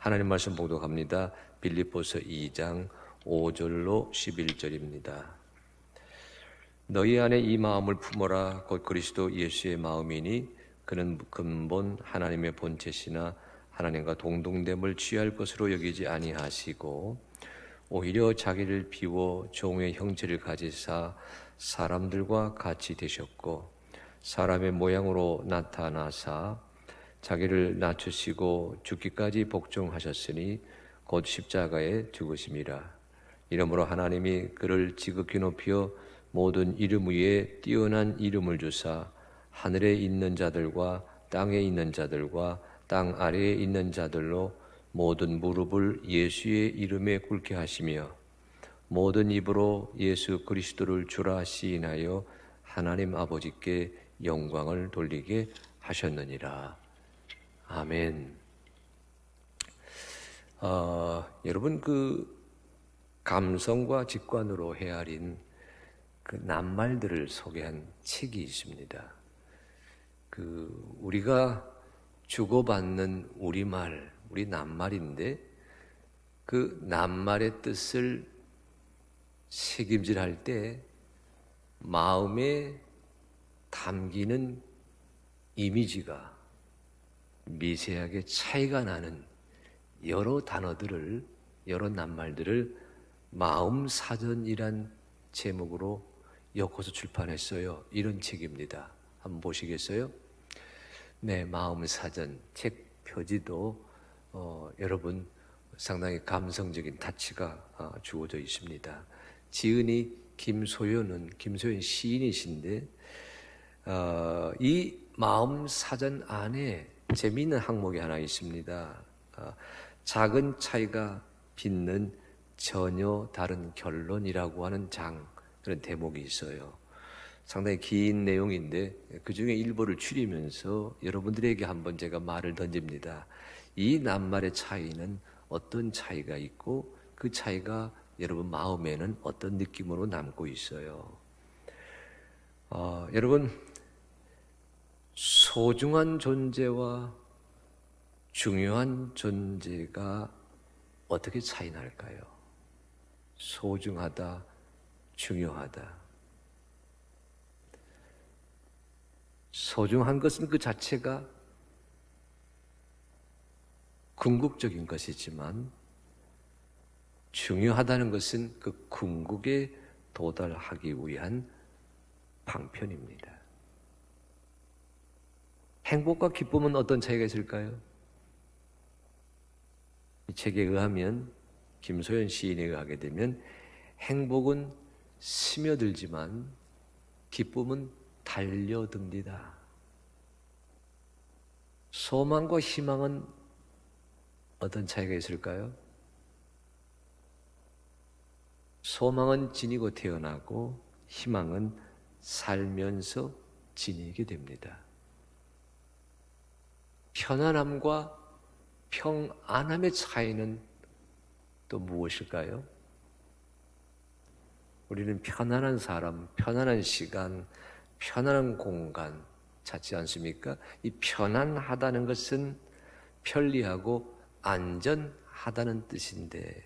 하나님 말씀 봉독합니다. 빌립보서 2장 5절로 11절입니다. 너희 안에 이 마음을 품어라. 곧 그리스도 예수의 마음이니 그는 근본 하나님의 본체시나 하나님과 동등됨을 취할 것으로 여기지 아니하시고 오히려 자기를 비워 종의 형체를 가지사 사람들과 같이 되셨고 사람의 모양으로 나타나사 자기를 낮추시고 죽기까지 복종하셨으니 곧 십자가에 죽으심이라. 이러므로 하나님이 그를 지극히 높여 모든 이름 위에 뛰어난 이름을 주사 하늘에 있는 자들과 땅에 있는 자들과 땅 아래에 있는 자들로 모든 무릎을 예수의 이름에 꿇게 하시며 모든 입으로 예수 그리스도를 주라 시인하여 하나님 아버지께 영광을 돌리게 하셨느니라. 아멘. 여러분, 그 감성과 직관으로 헤아린 그 낱말들을 소개한 책이 있습니다. 우리가 주고받는 우리말, 우리 낱말인데 그 낱말의 뜻을 책임질할 때 마음에 담기는 이미지가 미세하게 차이가 나는 여러 단어들을, 여러 낱말들을 마음사전이란 제목으로 엮어서 출판했어요. 이런 책입니다. 한번 보시겠어요? 네, 마음사전. 책 표지도 여러분 상당히 감성적인 타치가 주어져 있습니다. 지은이 김소연 시인이신데 이 마음사전 안에 재미있는 항목이 하나 있습니다. 작은 차이가 빚는 전혀 다른 결론이라고 하는 그런 대목이 있어요. 상당히 긴 내용인데 그 중에 일부를 추리면서 여러분들에게 한번 제가 말을 던집니다. 이 낱말의 차이는 어떤 차이가 있고 그 차이가 여러분 마음에는 어떤 느낌으로 남고 있어요. 여러분, 소중한 존재와 중요한 존재가 어떻게 차이 날까요? 소중하다, 중요하다. 소중한 것은 그 자체가 궁극적인 것이지만 중요하다는 것은 그 궁극에 도달하기 위한 방편입니다. 행복과 기쁨은 어떤 차이가 있을까요? 이 책에 의하면, 김소연 시인에 의하게 되면 행복은 스며들지만 기쁨은 달려듭니다. 소망과 희망은 어떤 차이가 있을까요? 소망은 지니고 태어나고 희망은 살면서 지니게 됩니다. 편안함과 평안함의 차이는 또 무엇일까요? 우리는 편안한 사람, 편안한 시간, 편안한 공간 찾지 않습니까? 이 편안하다는 것은 편리하고 안전하다는 뜻인데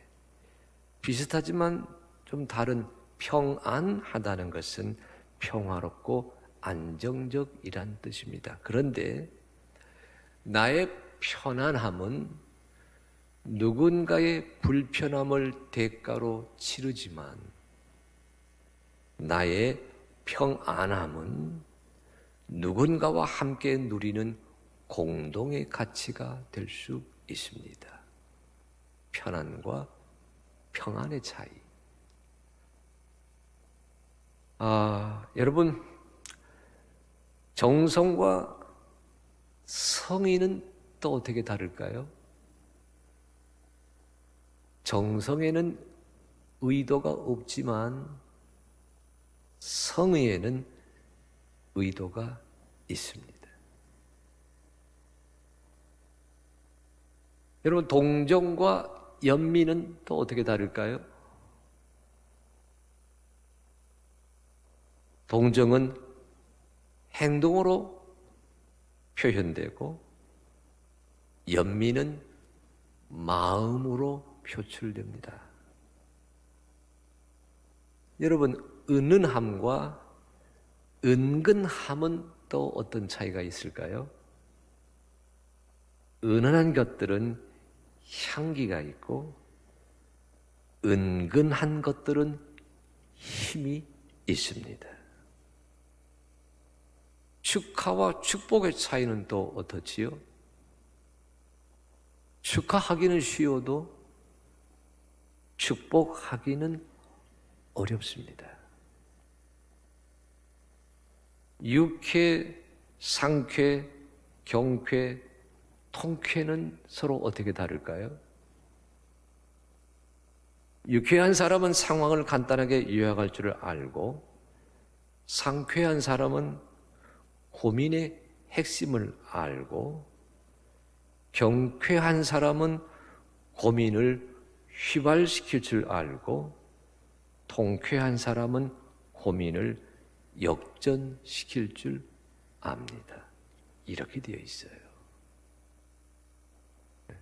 비슷하지만 좀 다른 평안하다는 것은 평화롭고 안정적이란 뜻입니다. 그런데 나의 편안함은 누군가의 불편함을 대가로 치르지만 나의 평안함은 누군가와 함께 누리는 공동의 가치가 될 수 있습니다. 편안과 평안의 차이. 여러분, 정성과 성의는 또 어떻게 다를까요? 정성에는 의도가 없지만 성의에는 의도가 있습니다. 여러분, 동정과 연민은 또 어떻게 다를까요? 동정은 행동으로 표현되고 연민은 마음으로 표출됩니다. 여러분, 은은함과 은근함은 또 어떤 차이가 있을까요? 은은한 것들은 향기가 있고 은근한 것들은 힘이 있습니다. 축하와 축복의 차이는 또 어떻지요? 축하하기는 쉬워도 축복하기는 어렵습니다. 육회, 상쾌, 경쾌, 통쾌는 서로 어떻게 다를까요? 유쾌한 사람은 상황을 간단하게 요약할 줄 알고, 상쾌한 사람은 고민의 핵심을 알고, 경쾌한 사람은 고민을 휘발시킬 줄 알고, 통쾌한 사람은 고민을 역전시킬 줄 압니다. 이렇게 되어 있어요.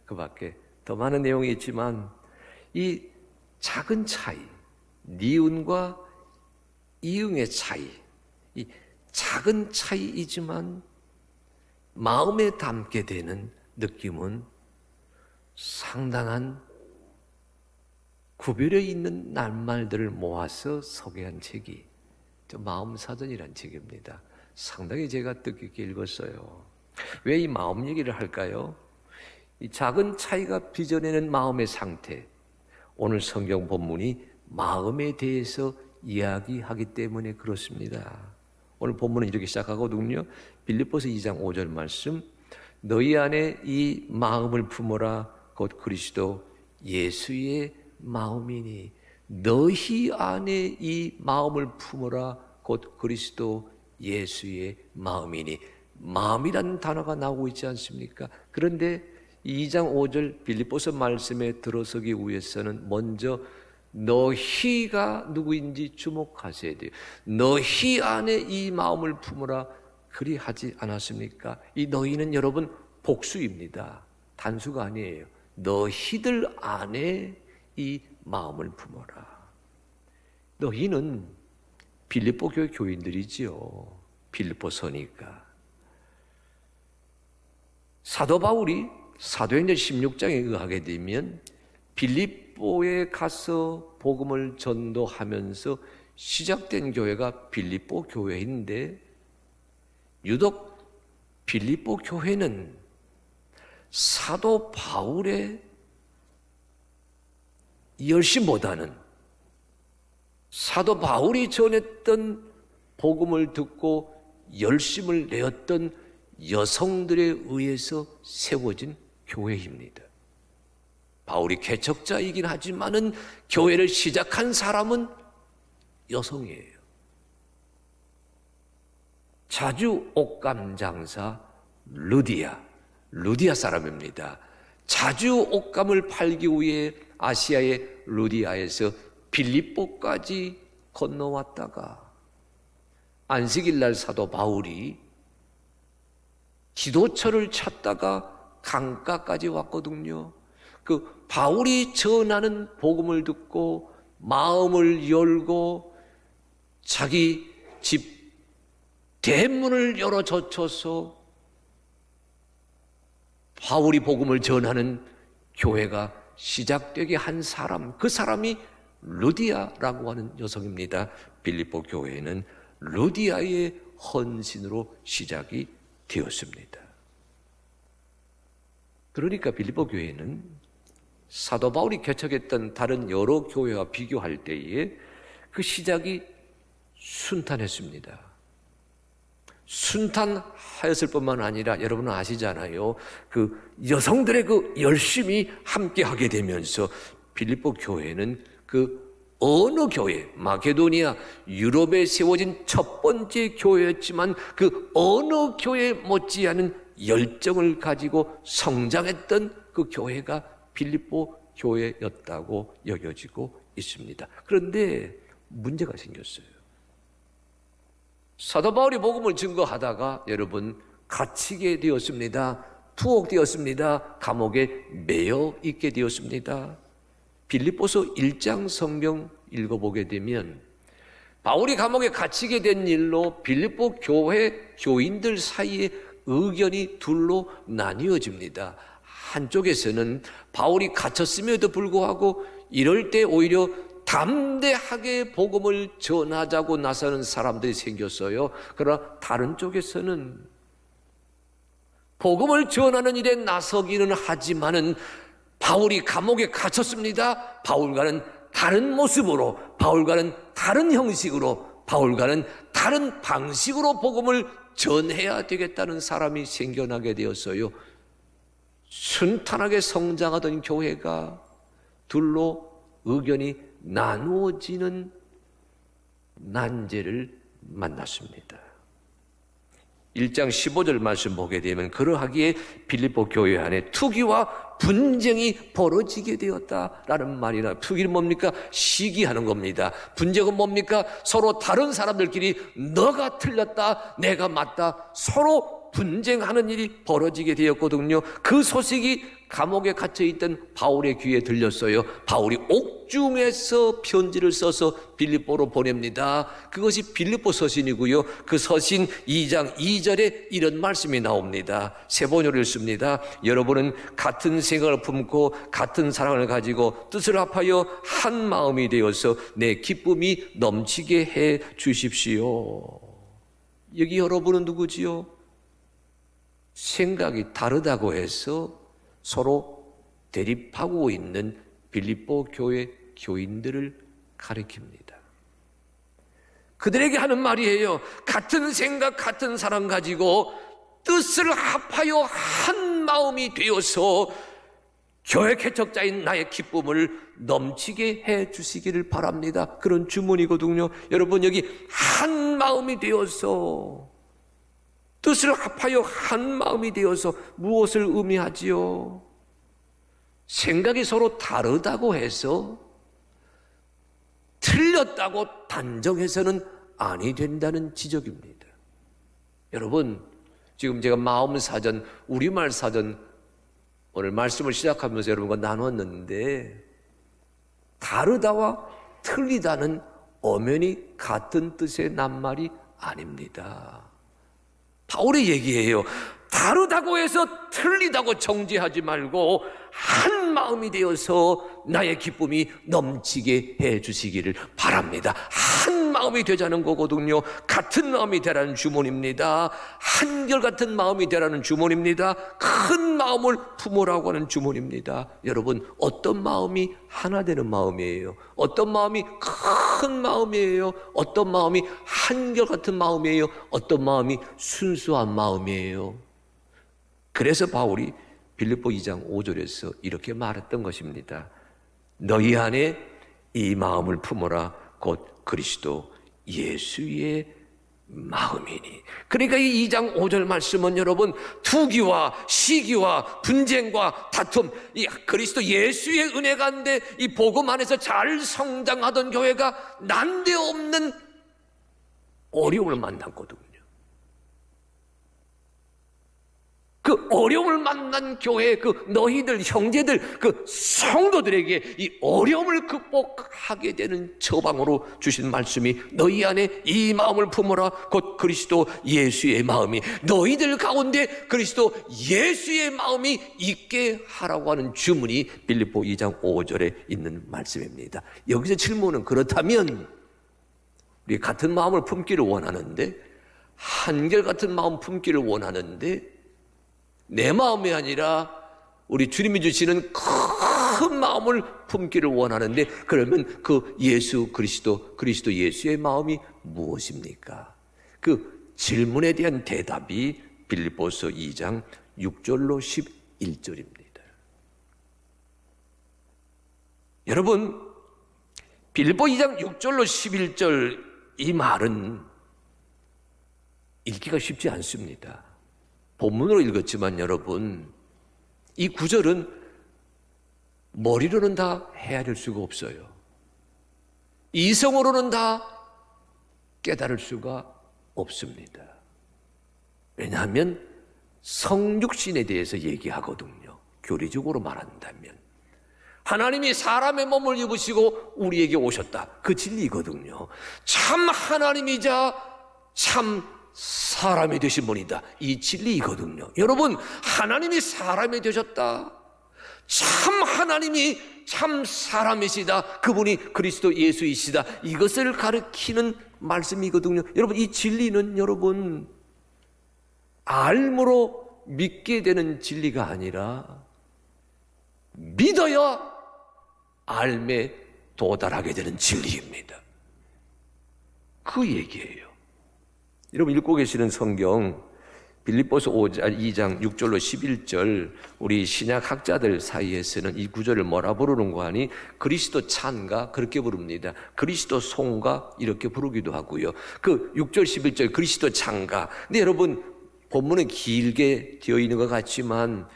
그 밖에 더 많은 내용이 있지만 이 작은 차이, 니은과 이응의 차이, 이 작은 차이이지만 마음에 담게 되는 느낌은 상당한 구별에 있는 낱말들을 모아서 소개한 책이 마음사전이라는 책입니다. 상당히 제가 뜻깊게 읽었어요. 왜 이 마음 얘기를 할까요? 이 작은 차이가 빚어내는 마음의 상태, 오늘 성경 본문이 마음에 대해서 이야기하기 때문에 그렇습니다. 오늘 본문은 이렇게 시작하거든요. 빌립보서 2장 5절 말씀, 너희 안에 이 마음을 품어라 곧 그리스도 예수의 마음이니. 너희 안에 이 마음을 품어라 곧 그리스도 예수의 마음이니. 마음이라는 단어가 나오고 있지 않습니까? 그런데 2장 5절 빌립보서 말씀에 들어서기 위해서는 먼저 너희가 누구인지 주목하셔야 돼요. 너희 안에 이 마음을 품어라 그리하지 않았습니까? 이 너희는 여러분 복수입니다. 단수가 아니에요. 너희들 안에 이 마음을 품어라. 너희는 빌립보 교회 교인들이지요. 빌립보서니까. 사도 바울이 사도행전 16장에 의하게 되면 빌립보에 가서 복음을 전도하면서 시작된 교회가 빌립보 교회인데, 유독 빌립보 교회는 사도 바울의 열심보다는 사도 바울이 전했던 복음을 듣고 열심을 내었던 여성들에 의해서 세워진 교회입니다. 바울이 개척자이긴 하지만은 교회를 시작한 사람은 여성이에요. 자주 옷감 장사 루디아 사람입니다. 자주 옷감을 팔기 위해 아시아의 루디아에서 빌립보까지 건너왔다가 안식일 날 사도 바울이 기도처를 찾다가 강가까지 왔거든요. 그 바울이 전하는 복음을 듣고 마음을 열고 자기 집 대문을 열어 젖혀서 바울이 복음을 전하는 교회가 시작되게 한 사람, 그 사람이 루디아라고 하는 여성입니다. 빌립보 교회는 루디아의 헌신으로 시작이 되었습니다. 그러니까 빌립보 교회는 사도 바울이 개척했던 다른 여러 교회와 비교할 때에 그 시작이 순탄했습니다. 순탄하였을 뿐만 아니라 여러분은 아시잖아요. 그 여성들의 그 열심히 함께하게 되면서 빌립보 교회는 그 어느 교회, 마게도니아, 유럽에 세워진 첫 번째 교회였지만 그 어느 교회 못지않은 열정을 가지고 성장했던 그 교회가 빌립보 교회였다고 여겨지고 있습니다. 그런데 문제가 생겼어요. 사도 바울이 복음을 증거하다가 여러분 갇히게 되었습니다. 투옥되었습니다. 감옥에 매여 있게 되었습니다. 빌립보서 1장 성경 읽어보게 되면 바울이 감옥에 갇히게 된 일로 빌립보 교회 교인들 사이에 의견이 둘로 나뉘어집니다. 한쪽에서는 바울이 갇혔음에도 불구하고 이럴 때 오히려 담대하게 복음을 전하자고 나서는 사람들이 생겼어요. 그러나 다른 쪽에서는 복음을 전하는 일에 나서기는 하지만은 바울이 감옥에 갇혔습니다. 바울과는 다른 모습으로, 바울과는 다른 형식으로, 바울과는 다른 방식으로 복음을 전해야 되겠다는 사람이 생겨나게 되었어요. 순탄하게 성장하던 교회가 둘로 의견이 나누어지는 난제를 만났습니다. 1장 15절 말씀 보게 되면 그러하기에 빌립보 교회 안에 투기와 분쟁이 벌어지게 되었다라는 말이나, 투기는 뭡니까? 시기하는 겁니다. 분쟁은 뭡니까? 서로 다른 사람들끼리 너가 틀렸다, 내가 맞다, 서로 분쟁하는 일이 벌어지게 되었거든요. 그 소식이 감옥에 갇혀있던 바울의 귀에 들렸어요. 바울이 옥중에서 편지를 써서 빌립보로 보냅니다. 그것이 빌립보 서신이고요. 그 서신 2장 2절에 이런 말씀이 나옵니다. 세 번역을 읽습니다. 여러분은 같은 생각을 품고 같은 사랑을 가지고 뜻을 합하여 한 마음이 되어서 내 기쁨이 넘치게 해 주십시오. 여기 여러분은 누구지요? 생각이 다르다고 해서 서로 대립하고 있는 빌립보 교회 교인들을 가리킵니다. 그들에게 하는 말이에요. 같은 생각, 같은 사랑 가지고 뜻을 합하여 한 마음이 되어서 교회 개척자인 나의 기쁨을 넘치게 해 주시기를 바랍니다. 그런 주문이거든요. 여러분, 여기 한 마음이 되어서, 뜻을 합하여 한 마음이 되어서 무엇을 의미하지요? 생각이 서로 다르다고 해서 틀렸다고 단정해서는 아니 된다는 지적입니다. 여러분, 지금 제가 마음사전, 우리말 사전 오늘 말씀을 시작하면서 여러분과 나눴는데, 다르다와 틀리다는 엄연히 같은 뜻의 낱말이 아닙니다. 바울의 얘기예요. 다르다고 해서 틀리다고 정죄하지 말고 한 마음이 되어서 나의 기쁨이 넘치게 해 주시기를 바랍니다. 한 마음이 되자는 거거든요. 같은 마음이 되라는 주문입니다. 한결같은 마음이 되라는 주문입니다. 큰 마음을 품으라고 하는 주문입니다. 여러분, 어떤 마음이 하나 되는 마음이에요? 어떤 마음이 큰 마음이에요? 어떤 마음이 한결같은 마음이에요? 어떤 마음이 순수한 마음이에요? 그래서 바울이 빌립보 2장 5절에서 이렇게 말했던 것입니다. 너희 안에 이 마음을 품어라. 곧 그리스도 예수의 마음이니. 그러니까 이 2장 5절 말씀은 여러분, 투기와 시기와 분쟁과 다툼, 이 그리스도 예수의 은혜 가운데 이 복음 안에서 잘 성장하던 교회가 난데없는 어려움을 만났거든요. 그 어려움을 만난 교회, 그 너희들, 형제들, 그 성도들에게 이 어려움을 극복하게 되는 처방으로 주신 말씀이 너희 안에 이 마음을 품어라. 곧 그리스도 예수의 마음이, 너희들 가운데 그리스도 예수의 마음이 있게 하라고 하는 주문이 빌립보 2장 5절에 있는 말씀입니다. 여기서 질문은, 그렇다면 우리 같은 마음을 품기를 원하는데, 한결같은 마음 품기를 원하는데, 내 마음이 아니라 우리 주님이 주시는 큰 마음을 품기를 원하는데, 그러면 그 예수 그리스도 예수의 마음이 무엇입니까? 그 질문에 대한 대답이 빌립보서 2장 6절로 11절입니다. 여러분, 빌립보 2장 6절로 11절 이 말은 읽기가 쉽지 않습니다. 본문으로 읽었지만 여러분, 이 구절은 머리로는 다 헤아릴 수가 없어요. 이성으로는 다 깨달을 수가 없습니다. 왜냐하면 성육신에 대해서 얘기하거든요. 교리적으로 말한다면 하나님이 사람의 몸을 입으시고 우리에게 오셨다. 그 진리거든요. 참 하나님이자 참 사람이 되신 분이다. 이 진리이거든요. 여러분, 하나님이 사람이 되셨다. 참 하나님이 참 사람이시다. 그분이 그리스도 예수이시다. 이것을 가르치는 말씀이거든요. 여러분, 이 진리는 여러분 알므로 믿게 되는 진리가 아니라 믿어야 알매 도달하게 되는 진리입니다. 그 얘기예요. 여러분 읽고 계시는 성경 빌립보서 2장 6절로 11절 우리 신약학자들 사이에서는 이 구절을 뭐라 부르는가 하니 그리스도 찬가 그렇게 부릅니다. 그리스도 송가 이렇게 부르기도 하고요. 그 6절 11절 그리스도 찬가. 근데 여러분 본문은 길게 되어 있는 것 같지만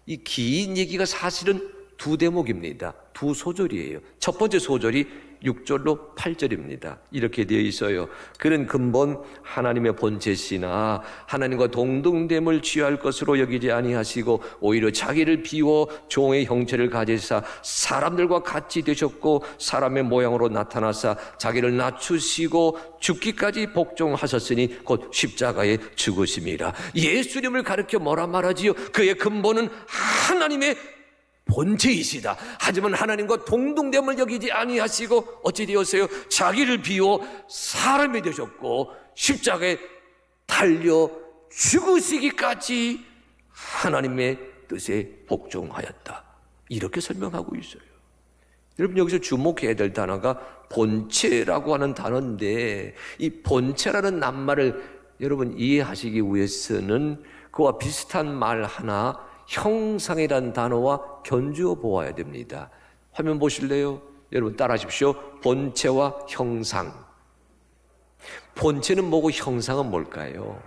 이 긴 얘기가 사실은 두 대목입니다. 두 소절이에요. 첫 번째 소절이 6절로 8절입니다. 이렇게 되어 있어요. 그는 근본 하나님의 본체시나 하나님과 동등됨을 취할 것으로 여기지 아니하시고 오히려 자기를 비워 종의 형체를 가지사 사람들과 같이 되셨고 사람의 모양으로 나타나사 자기를 낮추시고 죽기까지 복종하셨으니 곧 십자가에 죽으심이라. 예수님을 가르쳐 뭐라 말하지요? 그의 근본은 하나님의 본체이시다. 하지만 하나님과 동등됨을 여기지 아니하시고 어찌 되었어요? 자기를 비워 사람이 되셨고 십자가에 달려 죽으시기까지 하나님의 뜻에 복종하였다. 이렇게 설명하고 있어요. 여러분 여기서 주목해야 될 단어가 본체라고 하는 단어인데 이 본체라는 낱말을 여러분 이해하시기 위해서는 그와 비슷한 말 하나 형상이라는 단어와 견주어 보아야 됩니다. 화면 보실래요? 여러분 따라하십시오. 본체와 형상. 본체는 뭐고 형상은 뭘까요?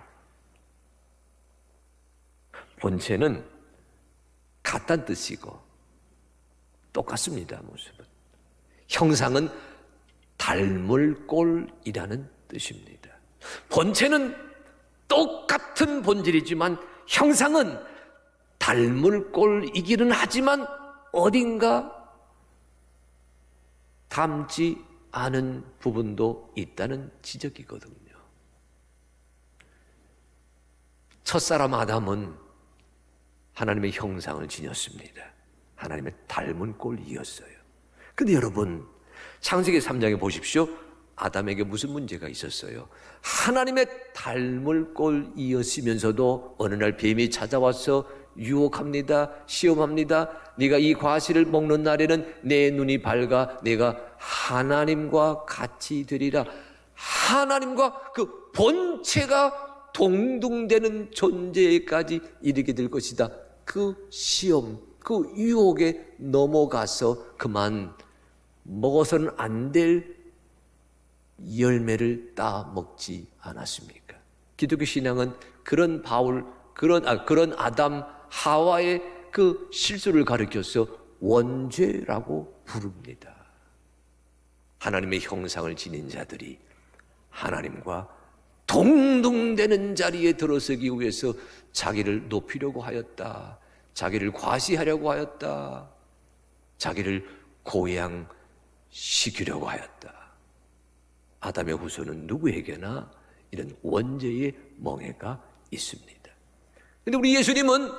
본체는 같다는 뜻이고 똑같습니다. 모습은. 형상은 닮을 꼴이라는 뜻입니다. 본체는 똑같은 본질이지만 형상은 닮을 꼴이기는 하지만 어딘가 닮지 않은 부분도 있다는 지적이거든요. 첫사람 아담은 하나님의 형상을 지녔습니다. 하나님의 닮은 꼴이었어요. 근데 여러분 창세기 3장에 보십시오. 아담에게 무슨 문제가 있었어요? 하나님의 닮을 꼴이었으면서도 어느 날 뱀이 찾아와서 유혹합니다. 시험합니다. 네가 이 과실을 먹는 날에는 내 눈이 밝아 내가 하나님과 같이 되리라. 하나님과 그 본체가 동등되는 존재까지 이르게 될 것이다. 그 시험, 그 유혹에 넘어가서 그만 먹어서는 안 될 열매를 따먹지 않았습니까? 기독교 신앙은 그런 그런 아담 하와의 그 실수를 가리켜서 원죄라고 부릅니다. 하나님의 형상을 지닌 자들이 하나님과 동등되는 자리에 들어서기 위해서 자기를 높이려고 하였다. 자기를 과시하려고 하였다. 자기를 고양시키려고 하였다. 아담의 후손은 누구에게나 이런 원죄의 멍해가 있습니다. 근데 우리 예수님은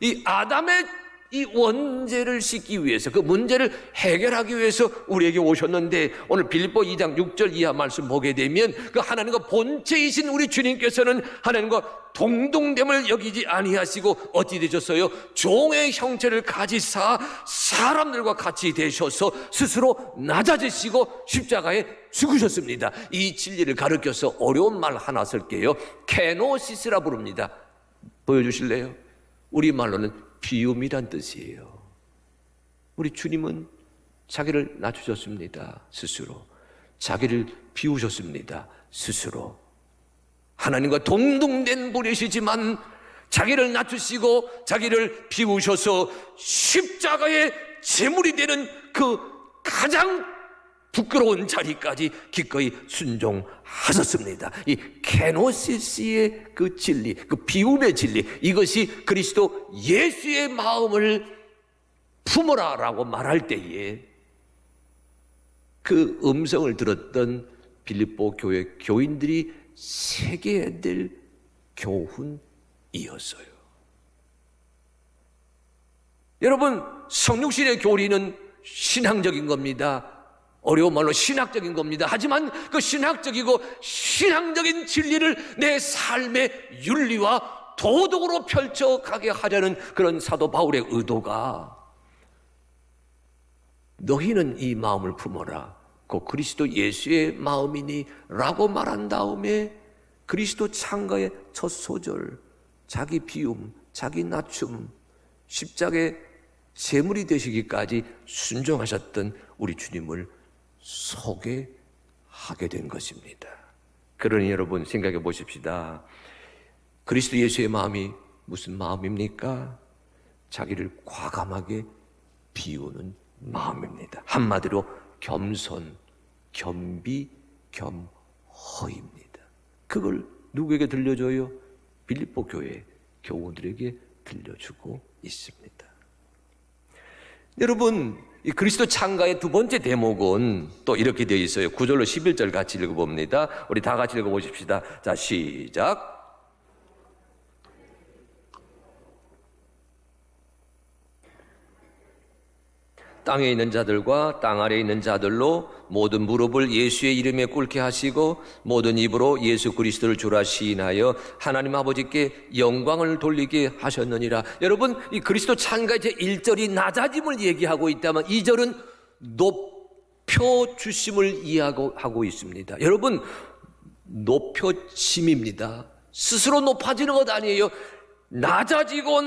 이 아담의 이 원죄를 씻기 위해서 그 문제를 해결하기 위해서 우리에게 오셨는데 오늘 빌립보 2장 6절 이하 말씀 보게 되면 그 하나님과 본체이신 우리 주님께서는 하나님과 동등됨을 여기지 아니하시고 어찌 되셨어요? 종의 형체를 가지사 사람들과 같이 되셔서 스스로 낮아지시고 십자가에 죽으셨습니다. 이 진리를 가르쳐서 어려운 말 하나 쓸게요. 케노시스라 부릅니다. 보여주실래요? 우리말로는 비움이란 뜻이에요. 우리 주님은 자기를 낮추셨습니다. 스스로. 자기를 비우셨습니다. 스스로. 하나님과 동등된 분이시지만 자기를 낮추시고 자기를 비우셔서 십자가의 제물이 되는 그 가장 부끄러운 자리까지 기꺼이 순종하셨습니다. 이 케노시스의 그 진리, 그 비움의 진리, 이것이 그리스도 예수의 마음을 품어라라고 말할 때에 그 음성을 들었던 빌립보 교회 교인들이 새겨야 될 교훈이었어요. 여러분, 성육신의 교리는 신앙적인 겁니다. 어려운 말로 신학적인 겁니다. 하지만 그 신학적이고 신앙적인 진리를 내 삶의 윤리와 도덕으로 펼쳐가게 하려는 그런 사도 바울의 의도가, 너희는 이 마음을 품어라, 그 그리스도 예수의 마음이니 라고 말한 다음에 그리스도 창가의 첫 소절, 자기 비움, 자기 낮춤, 십자가의 제물이 되시기까지 순종하셨던 우리 주님을 소개하게 된 것입니다. 그러니 여러분 생각해 보십시다. 그리스도 예수의 마음이 무슨 마음입니까? 자기를 과감하게 비우는 마음입니다. 한마디로 겸손, 겸비, 겸허입니다. 그걸 누구에게 들려줘요? 빌립보 교회 교우들에게 들려주고 있습니다. 여러분, 이 그리스도 창가의 두 번째 대목은 또 이렇게 되어 있어요. 9절로 11절 같이 읽어봅니다. 우리 다 같이 읽어보십시다. 자, 시작. 땅에 있는 자들과 땅 아래에 있는 자들로 모든 무릎을 예수의 이름에 꿇게 하시고 모든 입으로 예수 그리스도를 주라 시인하여 하나님 아버지께 영광을 돌리게 하셨느니라. 여러분, 이 그리스도 창가의 제 1절이 낮아짐을 얘기하고 있다면 2절은 높여주심을 이야기하고 있습니다. 여러분, 높여짐입니다. 스스로 높아지는 것 아니에요. 낮아졌던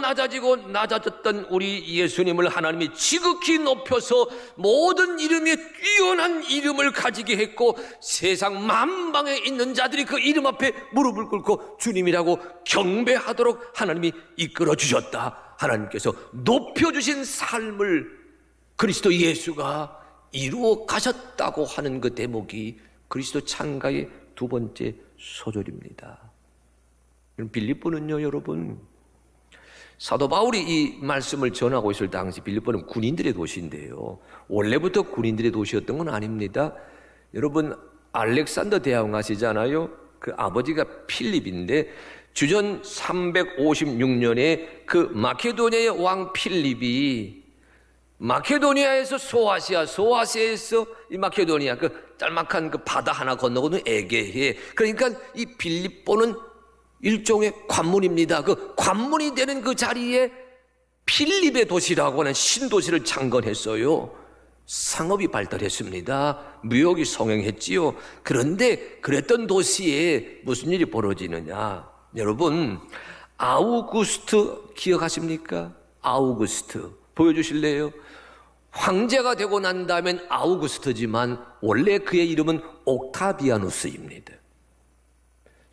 우리 예수님을 하나님이 지극히 높여서 모든 이름에 뛰어난 이름을 가지게 했고 세상 만방에 있는 자들이 그 이름 앞에 무릎을 꿇고 주님이라고 경배하도록 하나님이 이끌어 주셨다. 하나님께서 높여주신 삶을 그리스도 예수가 이루어 가셨다고 하는 그 대목이 그리스도 창가의 두 번째 소절입니다. 빌립보는요, 여러분, 사도 바울이 이 말씀을 전하고 있을 당시 빌립보는 군인들의 도시인데요, 원래부터 군인들의 도시였던 건 아닙니다. 여러분, 알렉산더 대왕 아시잖아요. 그 아버지가 필립인데 주전 356년에 그 마케도니아의 왕 필립이 마케도니아에서 소아시아에서 이 마케도니아 그 짤막한 그 바다 하나 건너고는 에게해, 그러니까 이 빌립보는 일종의 관문입니다. 그 관문이 되는 그 자리에 필립의 도시라고 하는 신도시를 창건했어요. 상업이 발달했습니다. 무역이 성행했지요. 그런데 그랬던 도시에 무슨 일이 벌어지느냐? 여러분, 아우구스트 기억하십니까? 아우구스트 보여주실래요? 황제가 되고 난 다음엔 아우구스트지만 원래 그의 이름은 옥타비아누스입니다.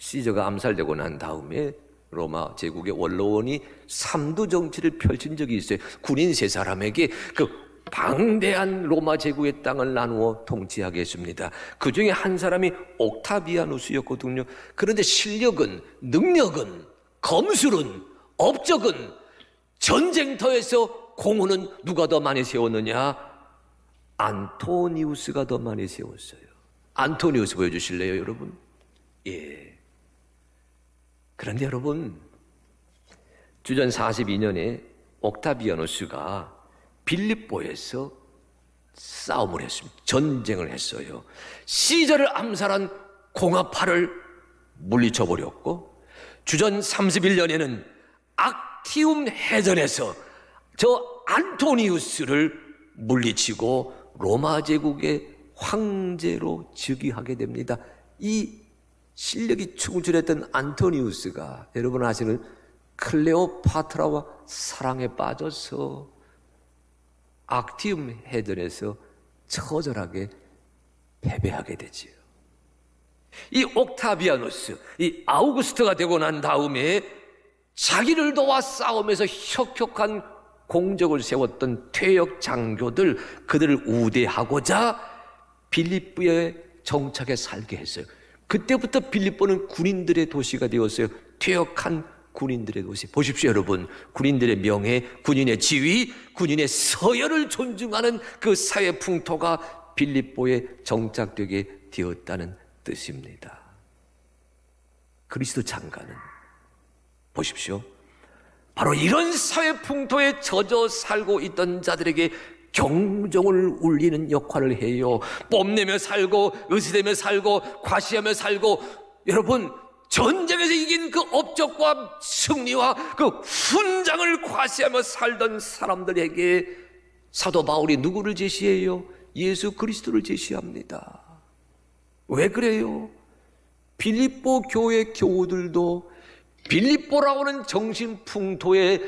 시저가 암살되고 난 다음에 로마 제국의 원로원이 삼두 정치를 펼친 적이 있어요. 군인 세 사람에게 그 방대한 로마 제국의 땅을 나누어 통치하게 했습니다. 그 중에 한 사람이 옥타비아누스였거든요. 그런데 실력은, 능력은, 검술은, 업적은, 전쟁터에서 공헌은 누가 더 많이 세웠느냐? 안토니우스가 더 많이 세웠어요. 안토니우스 보여주실래요, 여러분? 예. 그런데 여러분, 주전 42년에 옥타비아누스가 빌립보에서 싸움을 했습니다. 전쟁을 했어요. 시저를 암살한 공화파를 물리쳐버렸고, 주전 31년에는 악티움 해전에서 저 안토니우스를 물리치고 로마 제국의 황제로 즉위하게 됩니다. 이 실력이 충출했던 안토니우스가 여러분 아시는 클레오파트라와 사랑에 빠져서 악티움 해전에서 처절하게 패배하게 되지요. 이 옥타비아누스, 이 아우구스트가 되고 난 다음에 자기를 도와 싸움에서 혁혁한 공적을 세웠던 퇴역 장교들, 그들을 우대하고자 빌립보에 정착해 살게 했어요. 그때부터 빌립보는 군인들의 도시가 되었어요. 퇴역한 군인들의 도시. 보십시오, 여러분. 군인들의 명예, 군인의 지위, 군인의 서열을 존중하는 그 사회 풍토가 빌립보에 정착되게 되었다는 뜻입니다. 그리스도 장가는 보십시오. 바로 이런 사회 풍토에 젖어 살고 있던 자들에게 경종을 울리는 역할을 해요. 뽐내며 살고, 으스대며 살고, 과시하며 살고, 여러분, 전쟁에서 이긴 그 업적과 승리와 그 훈장을 과시하며 살던 사람들에게 사도 바울이 누구를 제시해요? 예수 그리스도를 제시합니다. 왜 그래요? 빌립보 교회 교우들도 빌립보라고 하는 정신 풍토에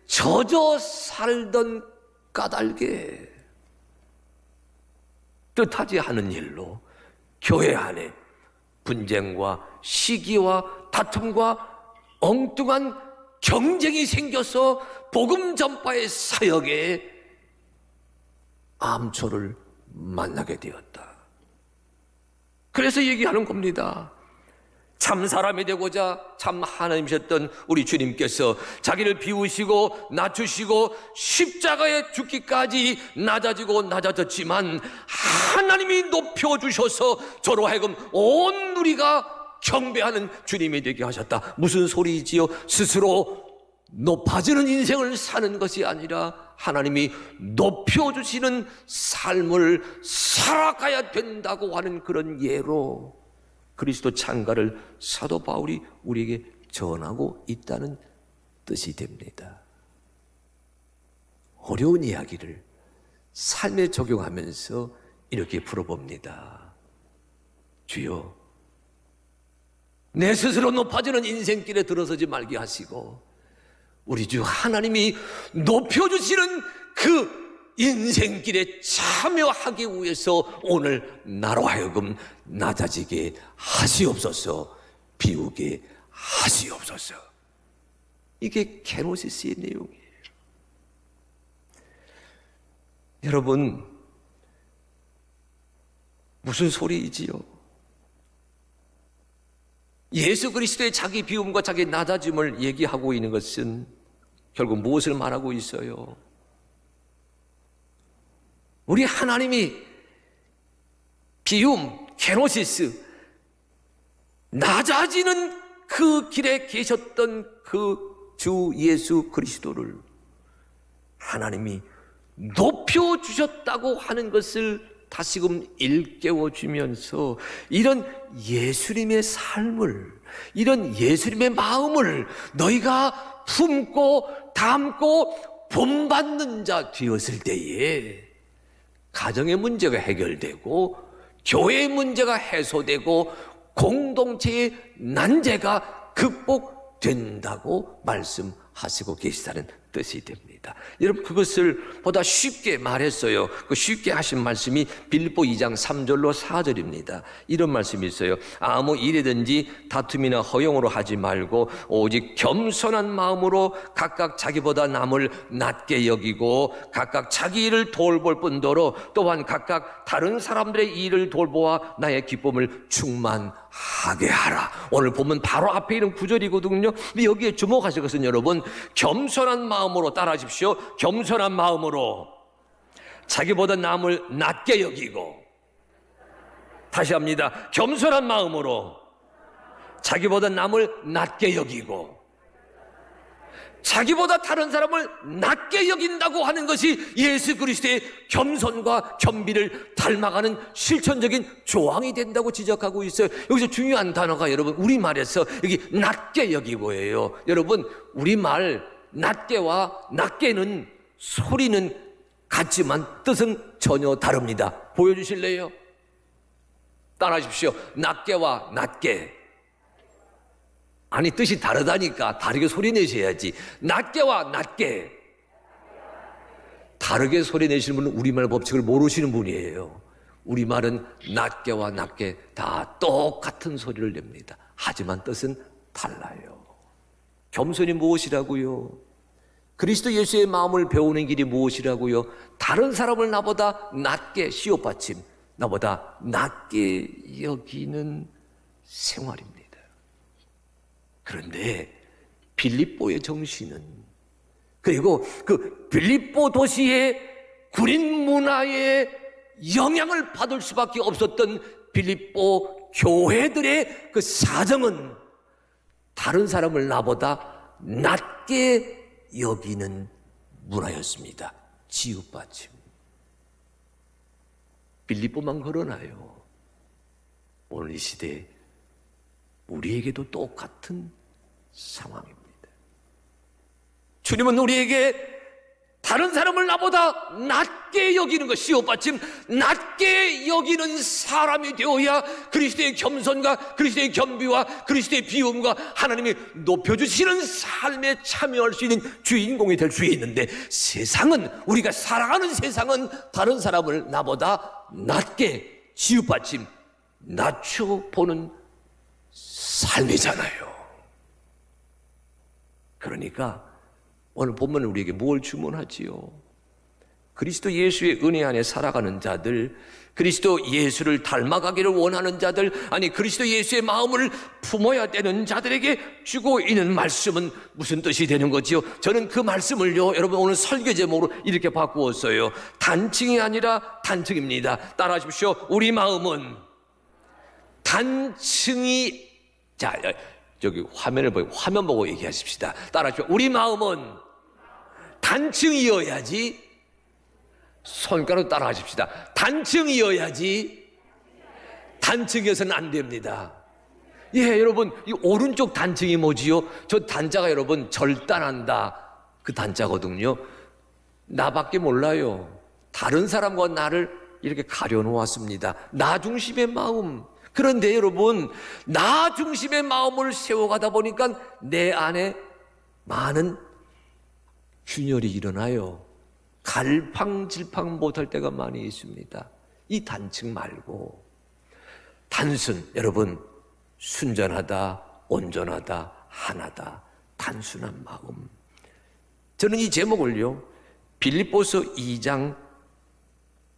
젖어 살던 까닭에 뜻하지 않은 일로 교회 안에 분쟁과 시기와 다툼과 엉뚱한 경쟁이 생겨서 복음 전파의 사역에 암초를 만나게 되었다. 그래서 얘기하는 겁니다. 참 사람이 되고자 참 하나님이셨던 우리 주님께서 자기를 비우시고 낮추시고 십자가에 죽기까지 낮아졌지만 하나님이 높여주셔서 저로 하여금 온 누리가 경배하는 주님이 되게 하셨다. 무슨 소리지요? 스스로 높아지는 인생을 사는 것이 아니라 하나님이 높여주시는 삶을 살아가야 된다고 하는 그런 예로 그리스도 창가를 사도 바울이 우리에게 전하고 있다는 뜻이 됩니다. 어려운 이야기를 삶에 적용하면서 이렇게 풀어봅니다. 주여, 내 스스로 높아지는 인생길에 들어서지 말게 하시고 우리 주 하나님이 높여주시는 그 인생길에 참여하기 위해서 오늘 나로 하여금 낮아지게 하시옵소서, 비우게 하시옵소서. 이게 케노시스의 내용이에요. 여러분, 무슨 소리이지요? 예수 그리스도의 자기 비움과 자기 낮아짐을 얘기하고 있는 것은 결국 무엇을 말하고 있어요? 우리 하나님이 비움, 케노시스, 낮아지는 그 길에 계셨던 그 주 예수 그리스도를 하나님이 높여주셨다고 하는 것을 다시금 일깨워주면서 이런 예수님의 삶을, 이런 예수님의 마음을 너희가 품고 담고 본받는 자 되었을 때에 가정의 문제가 해결되고 교회의 문제가 해소되고 공동체의 난제가 극복된다고 말씀하시고 계시다는 뜻이 됩니다. 여러분, 그것을 보다 쉽게 말했어요. 그 쉽게 하신 말씀이 빌립보 2장 3절로 4절입니다. 이런 말씀이 있어요. 아무 일이든지 다툼이나 허용으로 하지 말고 오직 겸손한 마음으로 각각 자기보다 남을 낮게 여기고 각각 자기 일을 돌볼 뿐더러 또한 각각 다른 사람들의 일을 돌보아 나의 기쁨을 충만하게 하라. 오늘 보면 바로 앞에 있는 구절이거든요. 근데 여기에 주목하실 것은 여러분, 겸손한 마음으로 따라하십시오. 겸손한 마음으로 자기보다 남을 낮게 여기고, 다시 합니다. 겸손한 마음으로 자기보다 남을 낮게 여기고, 자기보다 다른 사람을 낮게 여긴다고 하는 것이 예수 그리스도의 겸손과 겸비를 닮아가는 실천적인 조항이 된다고 지적하고 있어요. 여기서 중요한 단어가 여러분 우리말에서 여기 낮게 여기고예요. 여러분, 우리말 낮게와 낮게는 소리는 같지만 뜻은 전혀 다릅니다. 보여주실래요? 따라하십시오. 낮게와 낮게. 아니, 뜻이 다르다니까 다르게 소리 내셔야지. 낮게와 낮게. 다르게 소리 내시는 분은 우리말 법칙을 모르시는 분이에요. 우리말은 낮게와 낮게 다 똑같은 소리를 냅니다. 하지만 뜻은 달라요. 겸손이 무엇이라고요? 그리스도 예수의 마음을 배우는 길이 무엇이라고요? 다른 사람을 나보다 낮게 시옷받침, 나보다 낮게 여기는 생활입니다. 그런데 빌립보의 정신은, 그리고 그 빌립보 도시의 군인 문화에 영향을 받을 수밖에 없었던 빌립보 교회들의 그 사정은 다른 사람을 나보다 낮게 여기는 문화였습니다. 지읒받침. 빌립보만 그러나요? 오늘 이 시대에 우리에게도 똑같은 상황입니다. 주님은 우리에게 다른 사람을 나보다 낮게 여기는 것, 시옷받침, 낮게 여기는 사람이 되어야 그리스도의 겸손과 그리스도의 겸비와 그리스도의 비움과 하나님이 높여주시는 삶에 참여할 수 있는 주인공이 될 수 있는데, 세상은, 우리가 살아가는 세상은 다른 사람을 나보다 낮게 지읒받침, 낮춰보는 삶이잖아요. 그러니까 오늘 본문은 우리에게 뭘 주문하지요? 그리스도 예수의 은혜 안에 살아가는 자들, 그리스도 예수를 닮아가기를 원하는 자들, 아니 그리스도 예수의 마음을 품어야 되는 자들에게 주고 있는 말씀은 무슨 뜻이 되는 거지요? 저는 그 말씀을요, 여러분 오늘 설교 제목으로 이렇게 바꾸었어요. 단층이 아니라 단층입니다. 따라하십시오. 우리 마음은 단층이, 자, 저기 화면 보고 얘기하십시다. 따라하십시오. 우리 마음은 단층이어야지, 손가락 따라하십시다. 단층이어야지, 단층이어서는 안 됩니다. 예, 여러분, 이 오른쪽 단층이 뭐지요? 저 단자가 여러분 절단한다, 그 단자거든요. 나밖에 몰라요. 다른 사람과 나를 이렇게 가려놓았습니다. 나 중심의 마음. 그런데 여러분, 나 중심의 마음을 세워가다 보니까 내 안에 많은 균열이 일어나요. 갈팡질팡 못할 때가 많이 있습니다. 이 단층 말고 단순, 여러분, 순전하다, 온전하다, 하나다, 단순한 마음. 저는 이 제목을요, 빌립보서 2장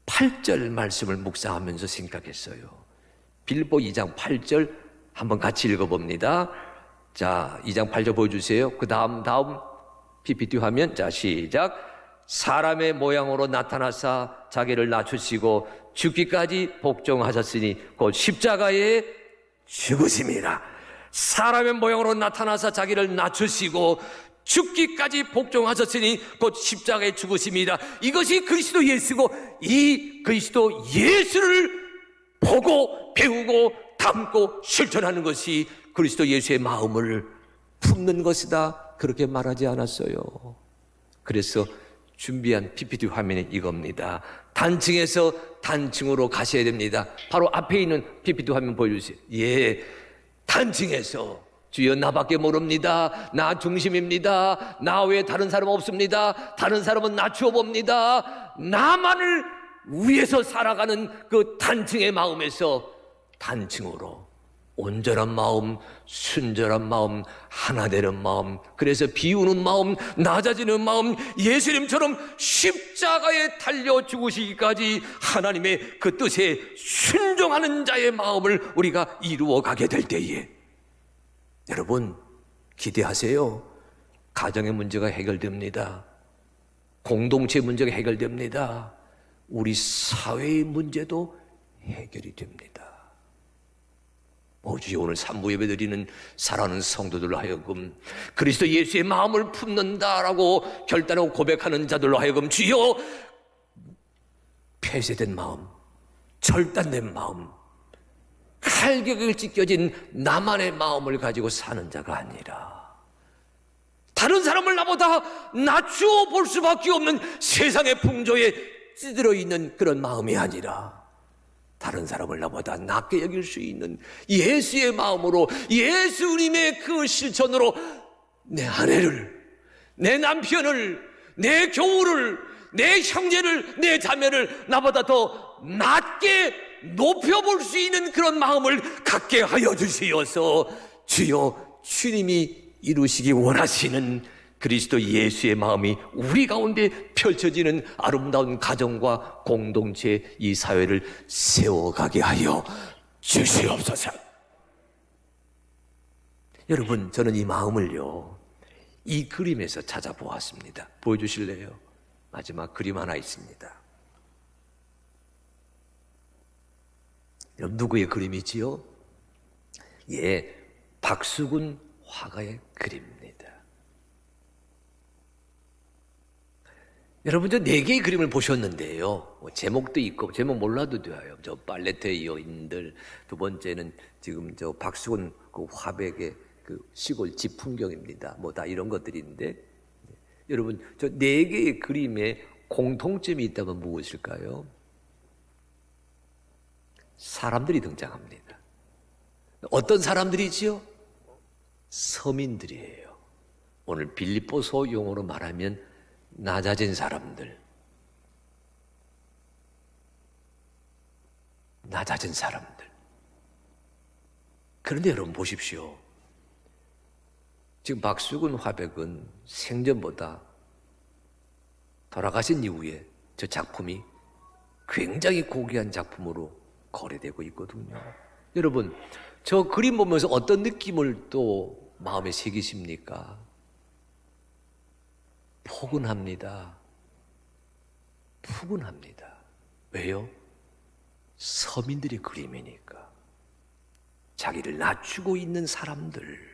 8절 말씀을 묵상하면서 생각했어요. 빌립보 2장 8절 한번 같이 읽어봅니다. 자, 2장 8절 보여주세요. 그 다음 PPT 화면. 자, 시작. 사람의 모양으로 나타나사 자기를 낮추시고 죽기까지 복종하셨으니 곧 십자가에 죽으심이라. 사람의 모양으로 나타나사 자기를 낮추시고 죽기까지 복종하셨으니 곧 십자가에 죽으심이라. 이것이 그리스도 예수고, 이 그리스도 예수를 보고 배우고 담고 실천하는 것이 그리스도 예수의 마음을 품는 것이다, 그렇게 말하지 않았어요. 그래서 준비한 PPT 화면이 이겁니다. 단층에서 단층으로 가셔야 됩니다. 바로 앞에 있는 PPT 화면 보여주세요. 예, 단층에서 주여 나밖에 모릅니다. 나 중심입니다. 나 외에 다른 사람 없습니다. 다른 사람은 낮추어 봅니다. 나만을 위해서 살아가는 그 단층의 마음에서 단층으로 온전한 마음, 순전한 마음, 하나 되는 마음, 그래서 비우는 마음, 낮아지는 마음, 예수님처럼 십자가에 달려 죽으시기까지 하나님의 그 뜻에 순종하는 자의 마음을 우리가 이루어가게 될 때에, 여러분 기대하세요. 가정의 문제가 해결됩니다. 공동체 문제가 해결됩니다. 우리 사회의 문제도 해결이 됩니다. 오직 오늘 3부 예배 드리는 사랑하는 성도들로 하여금 그리스도 예수의 마음을 품는다라고 결단하고 고백하는 자들로 하여금 주여, 폐쇄된 마음, 절단된 마음, 칼격을 찢겨진 나만의 마음을 가지고 사는 자가 아니라 다른 사람을 나보다 낮추어 볼 수밖에 없는 세상의 풍조에 찌들어 있는 그런 마음이 아니라 다른 사람을 나보다 낮게 여길 수 있는 예수의 마음으로, 예수님의 그 실천으로 내 아내를, 내 남편을, 내 교우를, 내 형제를, 내 자매를 나보다 더 낮게 높여볼 수 있는 그런 마음을 갖게 하여 주시어서 주여, 주님이 이루시기 원하시는 그리스도 예수의 마음이 우리 가운데 펼쳐지는 아름다운 가정과 공동체, 이 사회를 세워가게 하여 주시옵소서. 여러분, 저는 이 마음을요, 이 그림에서 찾아보았습니다. 보여주실래요? 마지막 그림 하나 있습니다. 여러분, 누구의 그림이지요? 예, 박수근 화가의 그림입니다. 여러분, 저 4개의 그림을 보셨는데요, 제목도 있고 제목 몰라도 돼요. 저 팔레트의 여인들, 두 번째는 지금 저 박수근 그 화백의 그 시골 집 풍경입니다. 뭐 다 이런 것들인데, 여러분, 저 4개의 그림에 공통점이 있다면 무엇일까요? 사람들이 등장합니다. 어떤 사람들이지요? 서민들이에요. 오늘 빌립보서 용어로 말하면 낮아진 사람들. 낮아진 사람들. 그런데 여러분 보십시오. 지금 박수근 화백은 생전보다 돌아가신 이후에 저 작품이 굉장히 고귀한 작품으로 거래되고 있거든요. 여러분, 저 그림 보면서 어떤 느낌을 또 마음에 새기십니까? 포근합니다. 푸근합니다. 왜요? 서민들의 그림이니까. 자기를 낮추고 있는 사람들.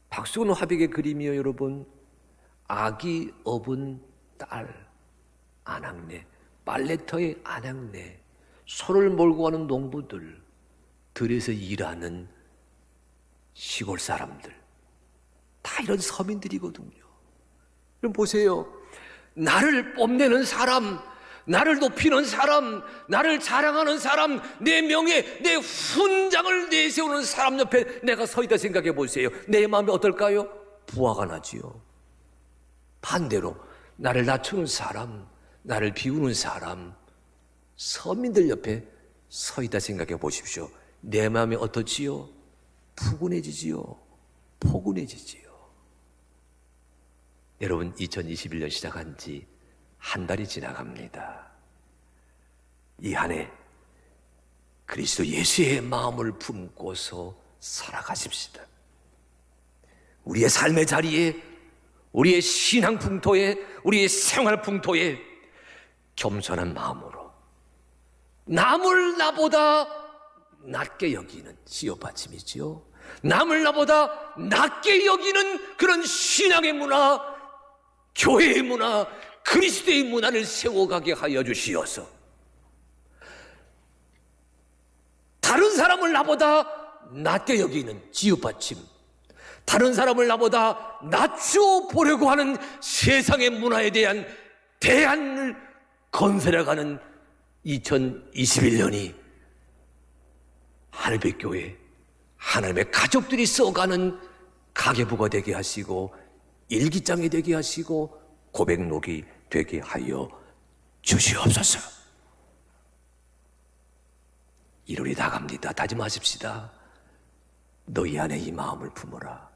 박수근 화백의 그림이요, 여러분. 아기 업은 딸, 아낙네, 빨래터의 아낙네, 소를 몰고 가는 농부들, 들에서 일하는 시골 사람들, 다 이런 서민들이거든요. 그럼 보세요. 나를 뽐내는 사람, 나를 높이는 사람, 나를 자랑하는 사람, 내 명예, 내 훈장을 내세우는 사람 옆에 내가 서 있다 생각해 보세요. 내 마음이 어떨까요? 부화가 나지요. 반대로 나를 낮추는 사람, 나를 비우는 사람, 서민들 옆에 서 있다 생각해 보십시오. 내 마음이 어떻지요? 푸근해지지요. 포근해지지요. 여러분, 2021년 시작한 지 한 달이 지나갑니다. 이 한 해 그리스도 예수의 마음을 품고서 살아가십시다. 우리의 삶의 자리에, 우리의 신앙 풍토에, 우리의 생활 풍토에 겸손한 마음으로 남을 나보다 낮게 여기는 지어받침이지요. 남을 나보다 낮게 여기는 그런 신앙의 문화, 교회의 문화, 그리스도의 문화를 세워가게 하여 주시어서 다른 사람을 나보다 낮게 여기는 지어받침, 다른 사람을 나보다 낮추어 보려고 하는 세상의 문화에 대한 대안을 건설해가는 2021년이 하늘빛교회, 하나님의 가족들이 써가는 가계부가 되게 하시고 일기장이 되게 하시고 고백록이 되게 하여 주시옵소서. 1월이 다갑니다. 다짐하십시다. 너희 안에 이 마음을 품어라.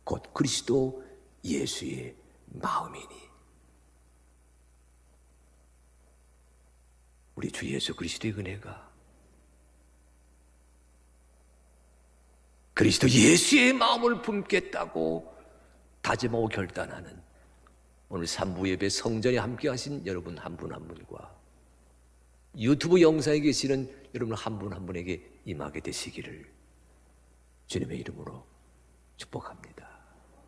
곧 그리스도 예수의 마음이니. 우리 주 예수 그리스도의 은혜가, 그리스도 예수의 마음을 품겠다고 다짐하고 결단하는 오늘 3부 예배 성전에 함께 하신 여러분 한 분 한 분과 유튜브 영상에 계시는 여러분 한 분 한 분에게 임하게 되시기를 주님의 이름으로 축복합니다.